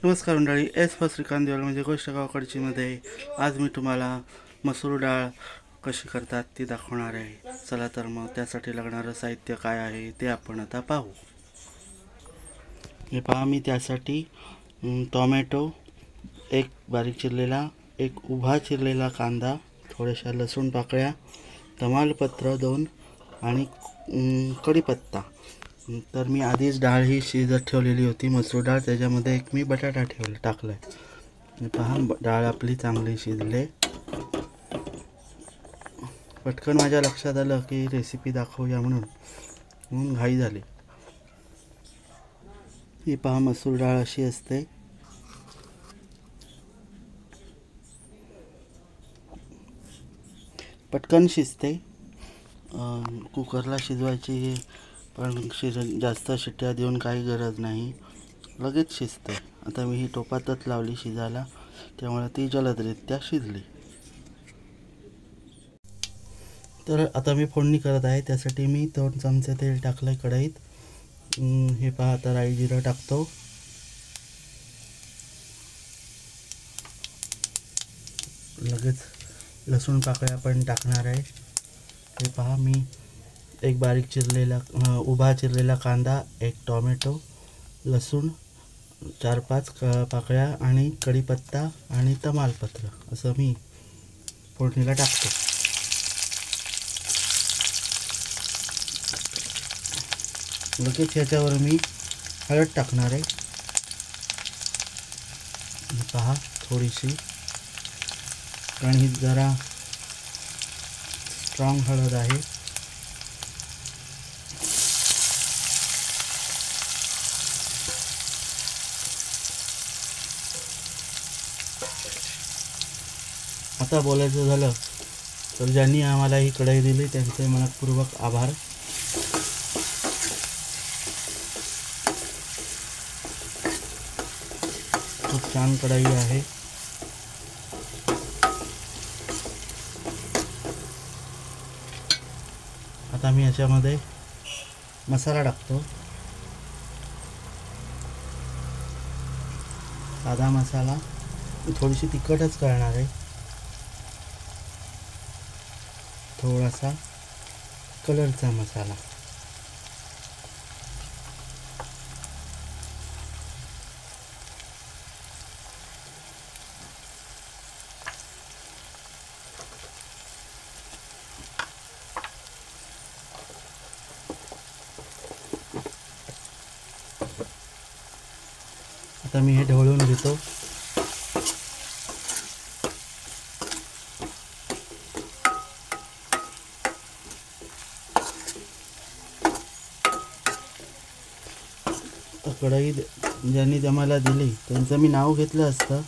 नमस्कार मंडळी, S for Shrikant Deval म्हणजे गोष्ट गावाकडची मध्ये आज मी तुम्हाला मसूर डाळ कशी करतात ती दाखवणार आहे. चला तर मग त्यासाठी लागणारं साहित्य काय आहे ते आपण आता पाहू. हे पहा, मी त्यासाठी टोमॅटो एक बारीक चिरलेला, एक उभा चिरलेला कांदा, थोड्याशा लसूण पाकळ्या, तमालपत्र 2 आणि कढीपत्ता. तर मी आधीच डाळ ही शिजत ठेवलेली होती, मसूर डाळ. त्याच्यामध्ये एक मी बटाटा टाकला आहे. पहा, डाळ आपली चांगली शिजले. पटकन माझ्या लक्षात आलं की रेसिपी दाखवूया म्हणून घाई झाली. ही पहा, मसूर डाळ अशी असते. पटकन शिजते. कुकरला शिजवायची पण जास्त शिट्ट्या देऊन काही गरज नाही, लगेच शिजते. आता मी ही टोपातच लावली शिजायला, त्यामुळे ती जलदरित्या शिजली. तर आता मी फोडणी करत आहे. त्यासाठी मी 2 चमचे तेल टाकलं आहे कढईत. हे पहा, आता राई जिरं टाकतो. लगेच लसूण पाकळ्या पण टाकणार आहे. हे पहा, मी एक बारीक चिरलेला उभा चिरलेला कांदा, एक टोमॅटो, लसूण 4-5 पाकळ्या आणि कढीपत्ता आणि तमालपत्र असं मी फोडणीला टाकतो. लगेच याच्यावर मी हळद टाकणार आहे. पहा, थोडीशी, कारण ही जरा स्ट्रॉंग हळद आहे. आता बोलायचं झालं तर ज्यांनी आम्हाला ही कढई दिली त्यांचे मनपूर्वक आभार. खूप छान कढई आहे. आता मी याच्यामध्ये मसाला टाकतो. साधा मसाला, थोडीशी तिखटच करणार आहे. थोडासा कलरचा मसाला. आता मी हे ढवळून घेतो. कढई ज्यांनी आम्हाला दिली त्यांचं मी नाव घेतलं असतं,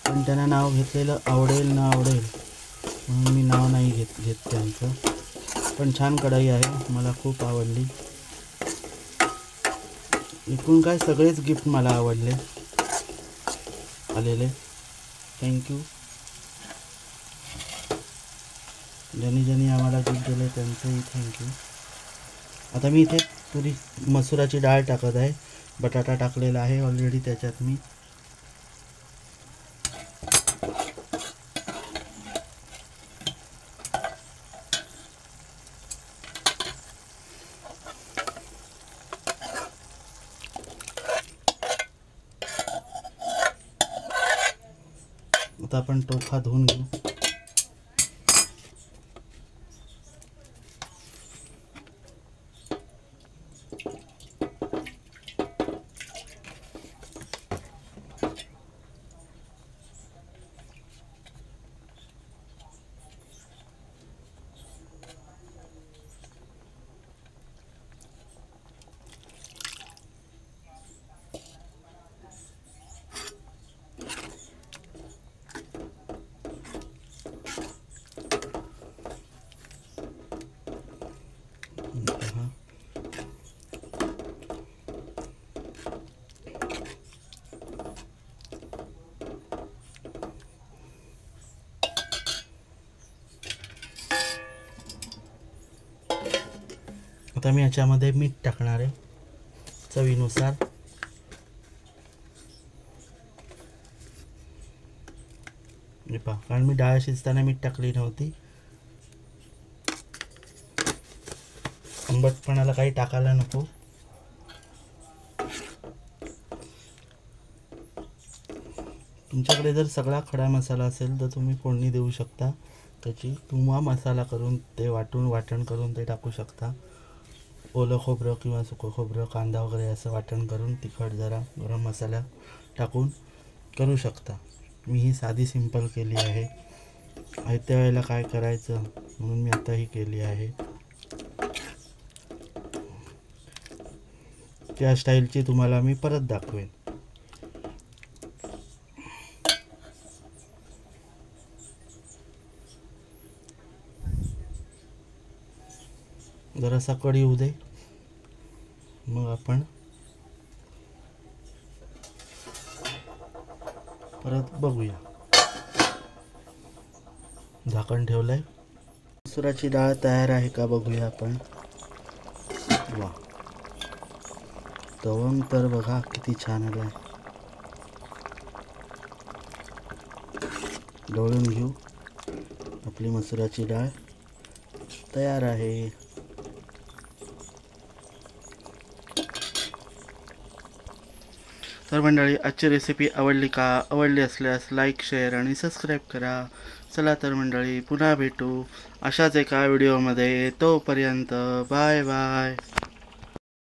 पण त्यांना नाव घेतलेलं आवडेल ना आवडेल म्हणून मी नाव नाही घेत त्यांचं. पण छान कढई आहे, मला खूप आवडली. एकूण काय सगळेच गिफ्ट मला आवडले आलेले. थँक्यू. ज्यांनी आम्हाला गिफ्ट दिले त्यांचंही थँक्यू. आता मी इथे पुरी मसुराची डाळ टाकत आहे. बटाटा टाकलेला आहे ऑलरेडी त्याच्यात मी. आता आपण टोफा धुवून घेऊ. आता मी याच्यामध्ये मीठ टाकणार आहे चवीनुसार. पहा, कारण मी डाळ शिजताना मीठ टाकली नव्हती. आंबटपणाला काही टाकायला नको. तुमच्याकडे जर सगळा खडा मसाला असेल तर तुम्ही फोडणी देऊ शकता त्याची, किंवा मसाला करून ते वाटण करून ते टाकू शकता. ओलं खोबरं किंवा सुकं खोबरं, कांदा वगैरे असं वाटण करून तिखट जरा गरम मसाला टाकून करू शकता. मी ही साधी सिंपल केली आहे. आयत्या वेळेला काय करायचं म्हणून मी आता ही केली आहे. त्या स्टाईलची तुम्हाला मी परत दाखवेन. जरासा कढी येऊ दे, मग आपण परत बघूया. झाकण ठेवलंय. मसुराची डाळ तयार आहे का बघूया आपण. वा, तवंग तर बघा किती छान आलाय. ढवळून घेऊ. आपली मसुराची डाळ तयार आहे. तर मंडळी, आजची रेसिपी आवडली का? आवडली असल्यास लाईक, शेअर आणि सबस्क्राईब करा. चला तर मंडळी, पुन्हा भेटू अशाच एका व्हिडिओमध्ये. तोपर्यंत बाय बाय.